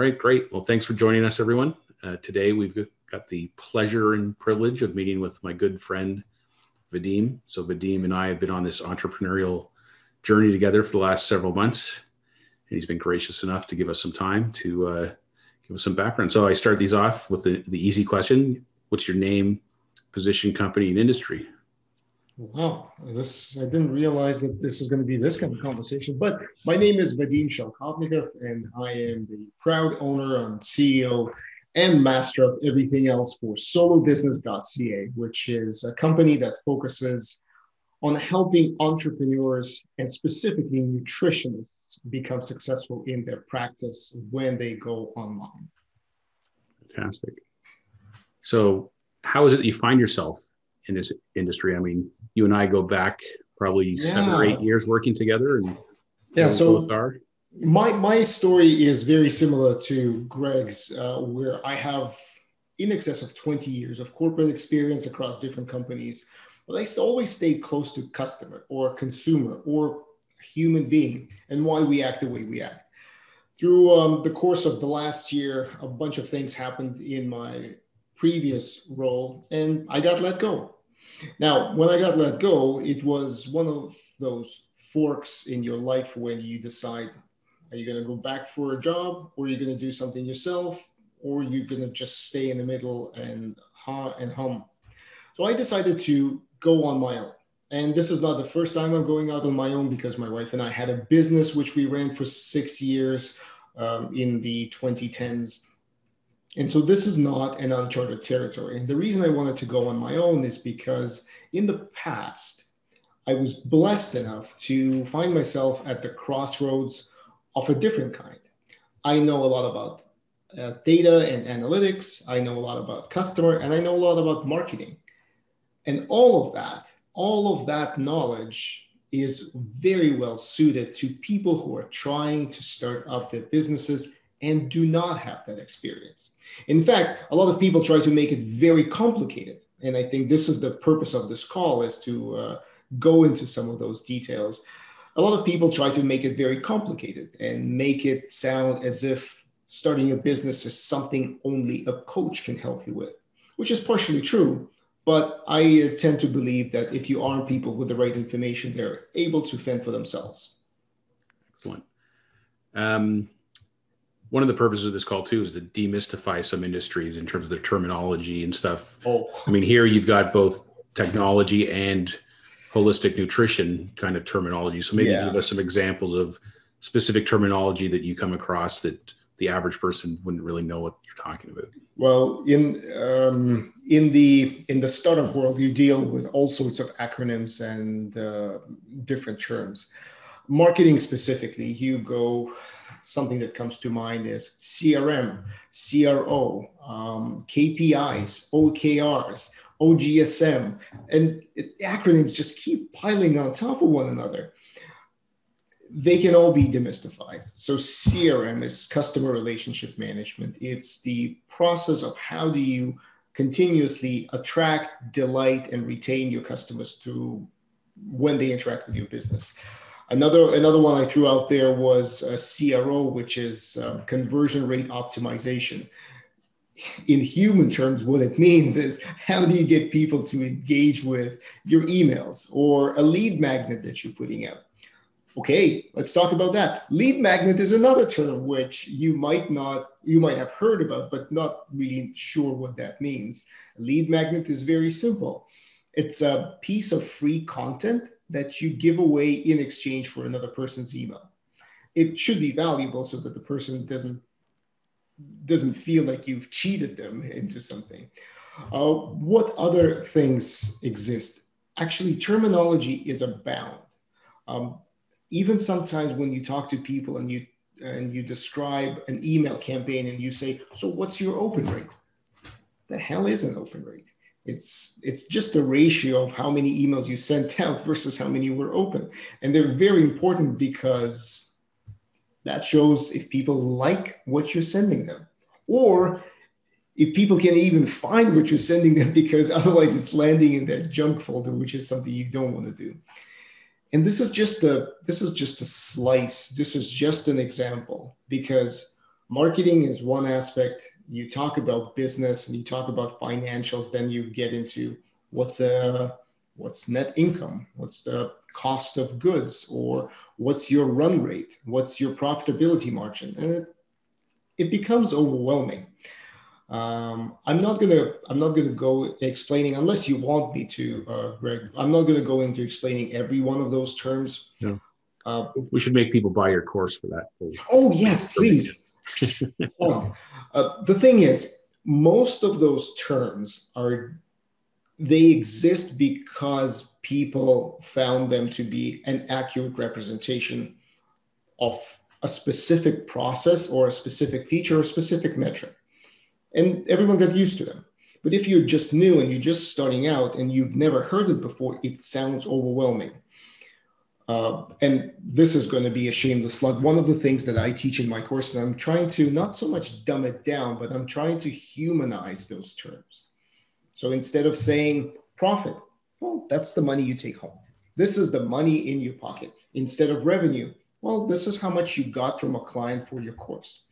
right, great. Well, thanks for joining us, everyone. Today, we've got the pleasure and privilege of meeting with my good friend, Vadim. So Vadim and I have been on this entrepreneurial journey together for the last several months, and he's been gracious enough to give us some time to give us some background. So I start these off with the easy question. What's your name, position, company, and industry? Wow, I didn't realize that this is going to be this kind of conversation, but my name is Vadim Shalkotnikov, and I am the proud owner and CEO and master of everything else for SoloBusiness.ca, which is a company that focuses on helping entrepreneurs and specifically nutritionists become successful in their practice when they go online. Fantastic. So how is it that you find yourself in this industry? I mean, you and I go back probably 7 or 8 years working together. And so my story is very similar to Greg's, where I have in excess of 20 years of corporate experience across different companies, but I always stayed close to customer or consumer or human being and why we act the way we act. Through the course of the last year, a bunch of things happened in my previous role, and I got let go. Now, when I got let go, it was one of those forks in your life when you decide, are you going to go back for a job, or are you going to do something yourself, or are you going to just stay in the middle and hum? So I decided to go on my own. And this is not the first time I'm going out on my own, because my wife and I had a business which we ran for 6 years in the 2010s. And so this is not an uncharted territory. And the reason I wanted to go on my own is because in the past, I was blessed enough to find myself at the crossroads of a different kind. I know a lot about data and analytics. I know a lot about customer, and I know a lot about marketing. And all of that knowledge is very well suited to people who are trying to start up their businesses and do not have that experience. In fact, a lot of people try to make it very complicated. And I think this is the purpose of this call, is to go into some of those details. A lot of people try to make it very complicated and make it sound as if starting a business is something only a coach can help you with, which is partially true. But I tend to believe that if you arm people with the right information, they're able to fend for themselves. Excellent. One of the purposes of this call too is to demystify some industries in terms of their terminology and stuff. I mean, here you've got both technology and holistic nutrition kind of terminology. So maybe give us some examples of specific terminology that you come across that the average person wouldn't really know what you're talking about. Well, in the startup world, you deal with all sorts of acronyms and different terms. Marketing specifically, something that comes to mind is CRM, CRO, KPIs, OKRs, OGSM, and acronyms just keep piling on top of one another. They can all be demystified. So CRM is customer relationship management. It's the process of how do you continuously attract, delight, and retain your customers through when they interact with your business. Another one I threw out there was CRO, which is conversion rate optimization. In human terms, what it means is, how do you get people to engage with your emails or a lead magnet that you're putting out? Okay, let's talk about that. Lead magnet is another term which you might have heard about, but not really sure what that means. A lead magnet is very simple. It's a piece of free content that you give away in exchange for another person's email. It should be valuable so that the person doesn't feel like you've cheated them into something. What other things exist? Actually, terminology is abound. Even sometimes when you talk to people and you describe an email campaign and you say, so what's your open rate? The hell is an open rate? It's just a ratio of how many emails you sent out versus how many were open. And they're very important because that shows if people like what you're sending them, or if people can even find what you're sending them, because otherwise it's landing in their junk folder, which is something you don't want to do. And this is just a slice. This is just an example, because Marketing is one aspect. You talk about business and you talk about financials, then you get into what's net income, what's the cost of goods, or what's your run rate, what's your profitability margin, and it becomes overwhelming. I'm not gonna go explaining, unless you want me to, Greg. I'm not gonna go into explaining every one of those terms. No. We should make people buy your course for that. Oh yes, please. The thing is, most of those terms they exist because people found them to be an accurate representation of a specific process or a specific feature or a specific metric. And everyone got used to them. But if you're just new and you're just starting out and you've never heard it before, it sounds overwhelming. And this is going to be a shameless plug. One of the things that I teach in my course, and I'm trying to not so much dumb it down, but I'm trying to humanize those terms. So instead of saying profit, well, that's the money you take home. This is the money in your pocket. Instead of revenue, well, this is how much you got from a client for your course.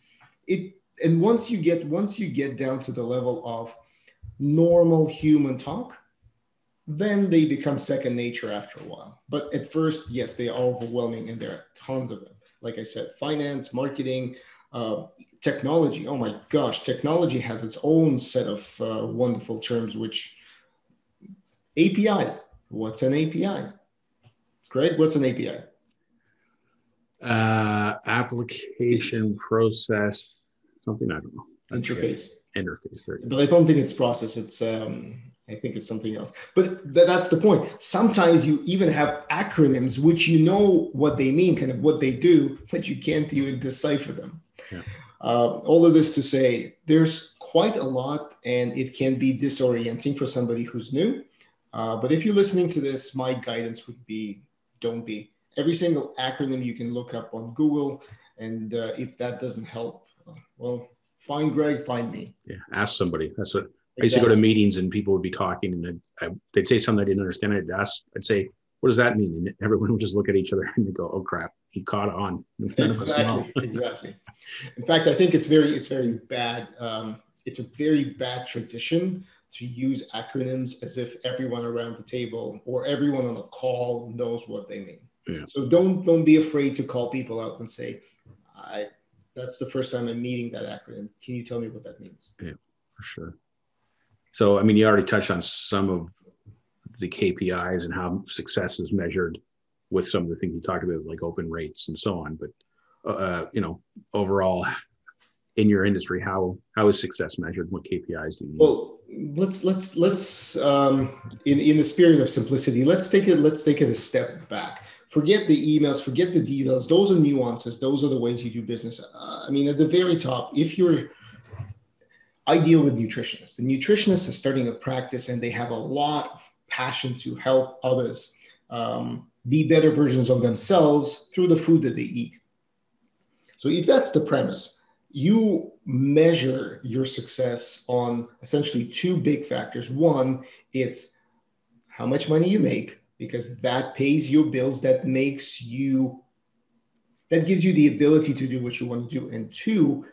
And once you get down to the level of normal human talk, then they become second nature after a while. But at first, yes, they are overwhelming, and there are tons of them. Like I said, finance, marketing, technology. Oh my gosh, technology has its own set of wonderful terms, which API. What's an API? Greg, what's an API? Application process, something, I don't know. Interface. Interface. There. But I don't think it's process. It's I think it's something else. But that's the point. Sometimes you even have acronyms, which you know what they mean, kind of what they do, but you can't even decipher them. Yeah. All of this to say, there's quite a lot, and it can be disorienting for somebody who's new. But if you're listening to this, my guidance would be, don't be. Every single acronym you can look up on Google. And if that doesn't help, well, find Greg, find me. Yeah, ask somebody. That's what I used to go to meetings, and people would be talking, and they'd say something I didn't understand. I'd say, what does that mean? And everyone would just look at each other and they go, oh crap, he caught on. Exactly. In fact, I think it's very bad. It's a very bad tradition to use acronyms as if everyone around the table or everyone on a call knows what they mean. Yeah. So don't be afraid to call people out and say, that's the first time I'm meeting that acronym. Can you tell me what that means? Yeah, for sure. So, I mean, you already touched on some of the KPIs and how success is measured with some of the things you talked about, like open rates and so on. But, overall in your industry, how is success measured? What KPIs do you use? Well, let's in the spirit of simplicity, let's take it a step back. Forget the emails, forget the details. Those are nuances. Those are the ways you do business. I mean, at the very top, I deal with nutritionists. The nutritionist is starting a practice, and they have a lot of passion to help others be better versions of themselves through the food that they eat. So if that's the premise, you measure your success on essentially two big factors. One, it's how much money you make, because that pays your bills, that gives you the ability to do what you want to do. And two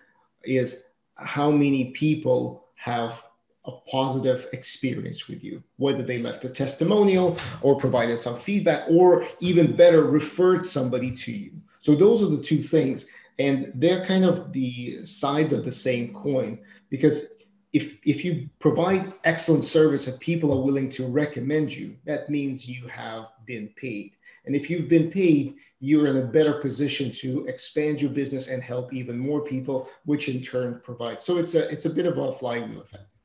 is how many people have a positive experience with you, whether they left a testimonial or provided some feedback, or even better, referred somebody to you. So those are the two things. And they're kind of the sides of the same coin, because if you provide excellent service and people are willing to recommend you, that means you have been paid. And if you've been paid, you're in a better position to expand your business and help even more people, which in turn provides. So it's a bit of a flywheel effect.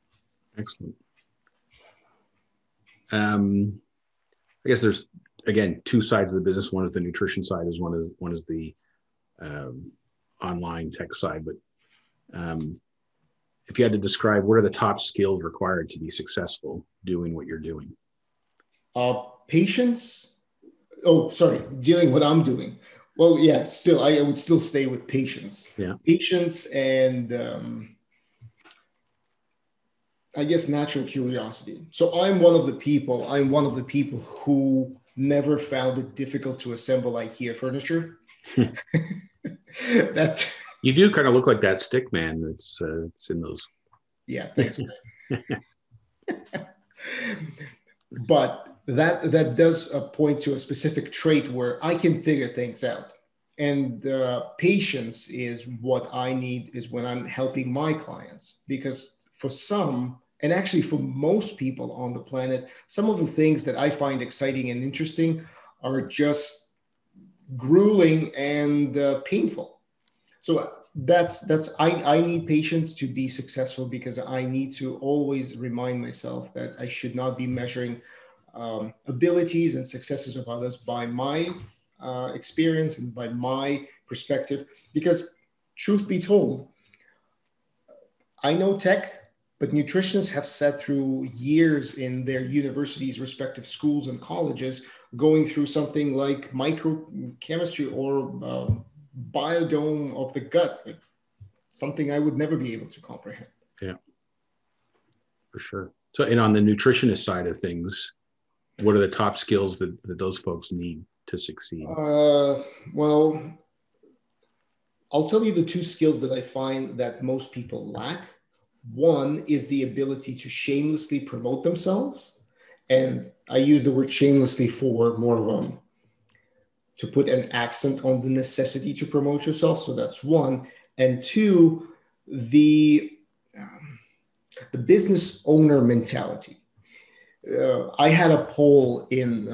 Excellent. I guess there's, again, two sides of the business. One is the nutrition side, one is the online tech side. But if you had to describe, what are the top skills required to be successful doing what you're doing? Patience. Oh, sorry, dealing what I'm doing. Well, yeah, still, I would still stay with patience. Yeah. Patience and I guess natural curiosity. So I'm one of the people who never found it difficult to assemble IKEA furniture. You do kind of look like that stick man that's it's in those. Yeah, thanks. But that does point to a specific trait where I can figure things out. And patience is what I need is when I'm helping my clients. Because for some, and actually for most people on the planet, some of the things that I find exciting and interesting are just grueling and painful. So I need patience to be successful, because I need to always remind myself that I should not be measuring abilities and successes of others by my experience and by my perspective. Because truth be told, I know tech, but nutritionists have sat through years in their universities, respective schools and colleges, going through something like microchemistry or biodome of the gut, like something I would never be able to comprehend. Yeah, for sure. So, and on the nutritionist side of things, what are the top skills that those folks need to succeed? Well, I'll tell you the two skills that I find that most people lack. One is the ability to shamelessly promote themselves. And I use the word shamelessly for more of to put an accent on the necessity to promote yourself. So that's one. And two, the business owner mentality. I had a poll in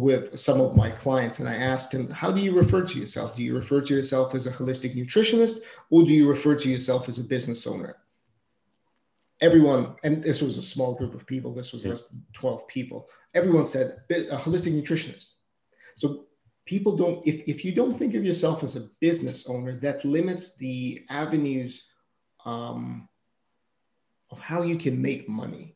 with some of my clients, and I asked him, how do you refer to yourself? Do you refer to yourself as a holistic nutritionist, or do you refer to yourself as a business owner? Everyone, and this was a small group of people, this was less than 12 people, everyone said a holistic nutritionist. So people don't, if you don't think of yourself as a business owner, that limits the avenues of how you can make money.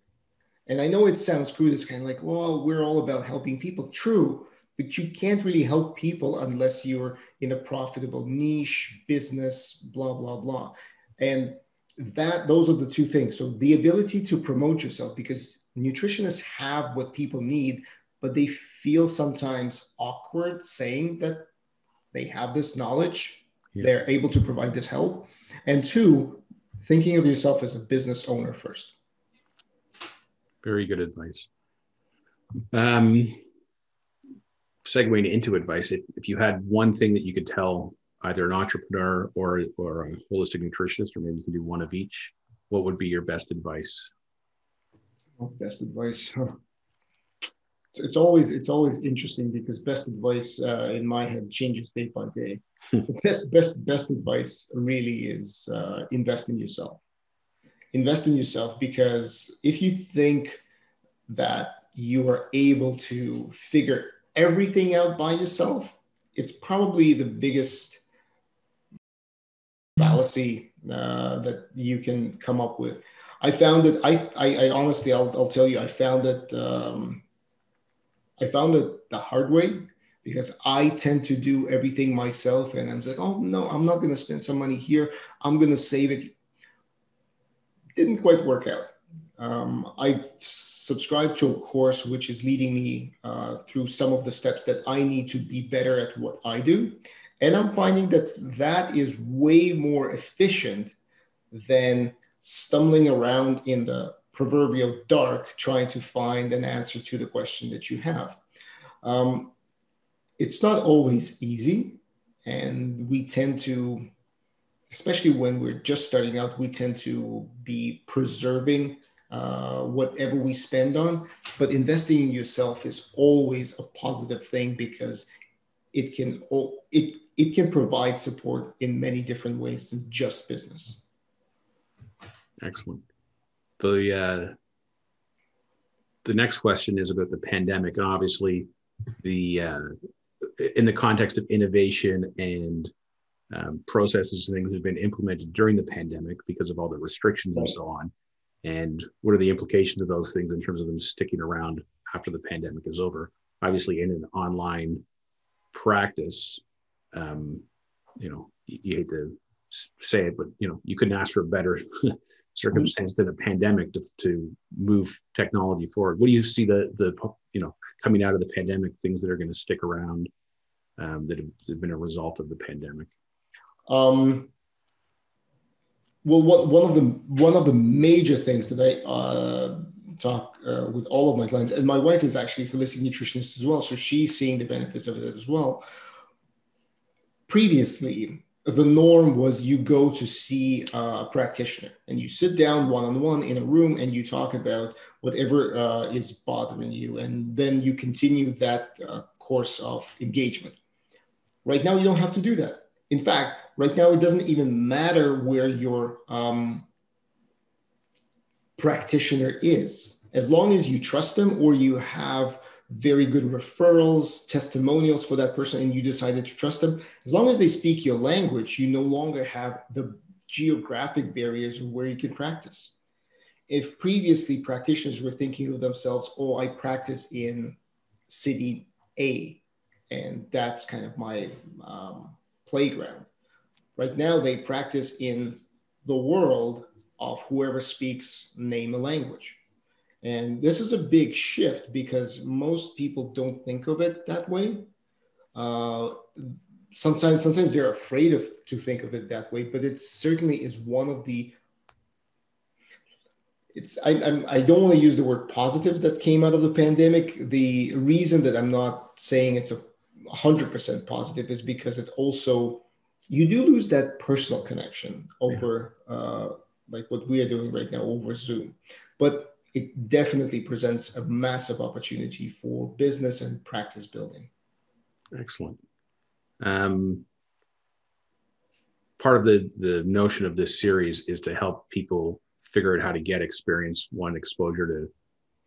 And I know it sounds crude. It's kind of like, well, we're all about helping people. True, but you can't really help people unless you're in a profitable niche, business, blah, blah, blah. And those are the two things. So the ability to promote yourself, because nutritionists have what people need, but they feel sometimes awkward saying that they have this knowledge, they're able to provide this help. And two, thinking of yourself as a business owner first. Very good advice. Segueing into advice, if you had one thing that you could tell either an entrepreneur or a holistic nutritionist, or maybe you can do one of each, what would be your best advice? Best advice. It's always interesting, because best advice in my head changes day by day. The best advice really is invest in yourself. Invest in yourself, because if you think that you are able to figure everything out by yourself, it's probably the biggest fallacy that you can come up with. I found it. I honestly, I'll tell you, I found it. I found it the hard way, because I tend to do everything myself, and I'm like, oh no, I'm not going to spend some money here. I'm going to save it. Didn't quite work out. I subscribed to a course which is leading me through some of the steps that I need to be better at what I do. And I'm finding that is way more efficient than stumbling around in the proverbial dark trying to find an answer to the question that you have. It's not always easy. And we tend to, especially when we're just starting out, we tend to be preserving whatever we spend on. But investing in yourself is always a positive thing, because it can provide support in many different ways than just business. Excellent. The next question is about the pandemic, and obviously in the context of innovation and processes and things that have been implemented during the pandemic because of all the restrictions and so on. And what are the implications of those things in terms of them sticking around after the pandemic is over? Obviously, in an online practice, you hate to say it, but you couldn't ask for a better circumstance than a pandemic to move technology forward. What do you see the coming out of the pandemic, things that are going to stick around that have been a result of the pandemic? Well, one of the major things that I talk with all of my clients, and my wife is actually a holistic nutritionist as well, so she's seeing the benefits of it as well. Previously, the norm was you go to see a practitioner and you sit down one-on-one in a room and you talk about whatever is bothering you, and then you continue that course of engagement. Right now, you don't have to do that. In fact, right now, it doesn't even matter where your practitioner is. As long as you trust them or you have very good referrals, testimonials for that person, and you decided to trust them, as long as they speak your language, you no longer have the geographic barriers of where you can practice. If previously practitioners were thinking of themselves, oh, I practice in city A, and that's kind of my playground. Right now, they practice in the world of whoever speaks name a language. And this is a big shift because most people don't think of it that way. Sometimes they're afraid to think of it that way, but it certainly is one of the, I don't want to use the word positives that came out of the pandemic. The reason that I'm not saying it's 100% positive is because it also, you do lose that personal connection over like what we are doing right now over Zoom. But it definitely presents a massive opportunity for business and practice building. Excellent. Part of the notion of this series is to help people figure out how to get experience, one, exposure to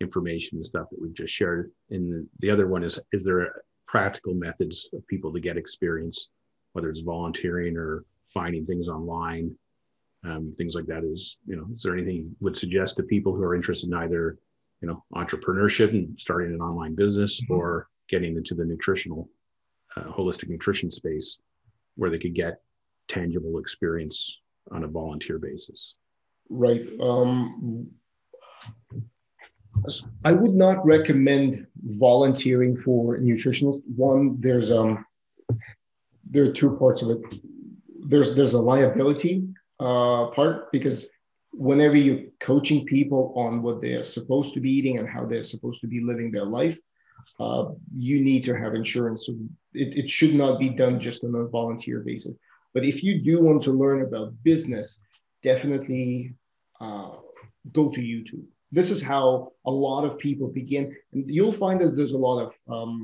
information and stuff that we've just shared. And the other one is there practical methods of people to get experience, whether it's volunteering or finding things online, things like that. Is there anything you would suggest to people who are interested in either, entrepreneurship and starting an online business or getting into the nutritional, holistic nutrition space where they could get tangible experience on a volunteer basis? Right. I would not recommend volunteering for nutritionists. One, there are two parts of it. There's a liability part, because whenever you're coaching people on what they're supposed to be eating and how they're supposed to be living their life, you need to have insurance. So it should not be done just on a volunteer basis. But if you do want to learn about business, definitely go to YouTube. This is how a lot of people begin. And you'll find that there's a lot of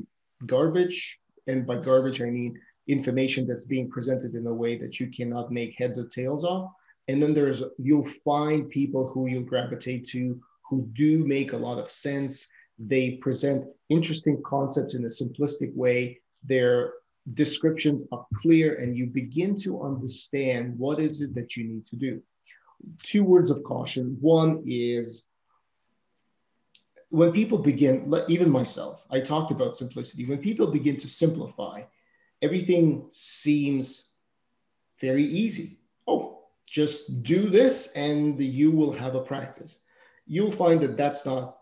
garbage. And by garbage, I mean information that's being presented in a way that you cannot make heads or tails of. And then you'll find people who you'll gravitate to who do make a lot of sense. They present interesting concepts in a simplistic way. Their descriptions are clear, and you begin to understand what is it that you need to do. Two words of caution. One is, when people begin, even myself, I talked about simplicity. When people begin to simplify, everything seems very easy. Oh, just do this and you will have a practice. You'll find that that's not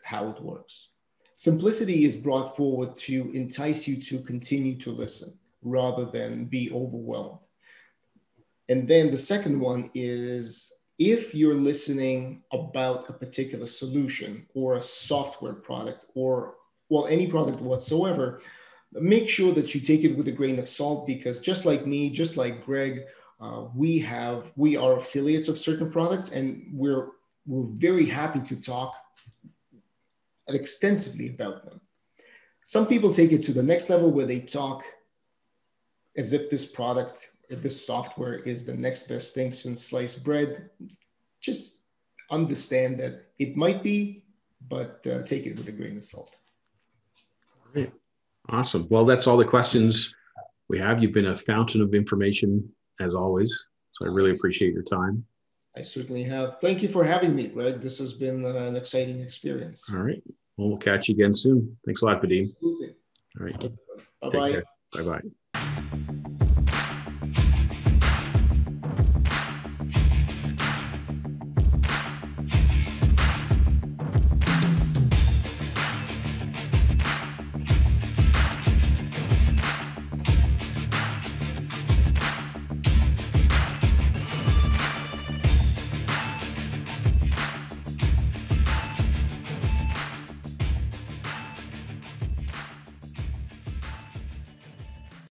how it works. Simplicity is brought forward to entice you to continue to listen rather than be overwhelmed. And then the second one is, if you're listening about a particular solution or a software product or, well, any product whatsoever, make sure that you take it with a grain of salt, because just like me, just like Greg, we are affiliates of certain products, and we're very happy to talk extensively about them. Some people take it to the next level where they talk as if this product, this software is the next best thing since sliced bread. Just understand that it might be, but take it with a grain of salt. Great. Awesome. Well, that's all the questions we have. You've been a fountain of information as always. So I really appreciate your time. I certainly have. Thank you for having me, Greg. This has been an exciting experience. All right. Well, we'll catch you again soon. Thanks a lot, Vadim. Absolutely. All right. Bye-bye. Bye-bye.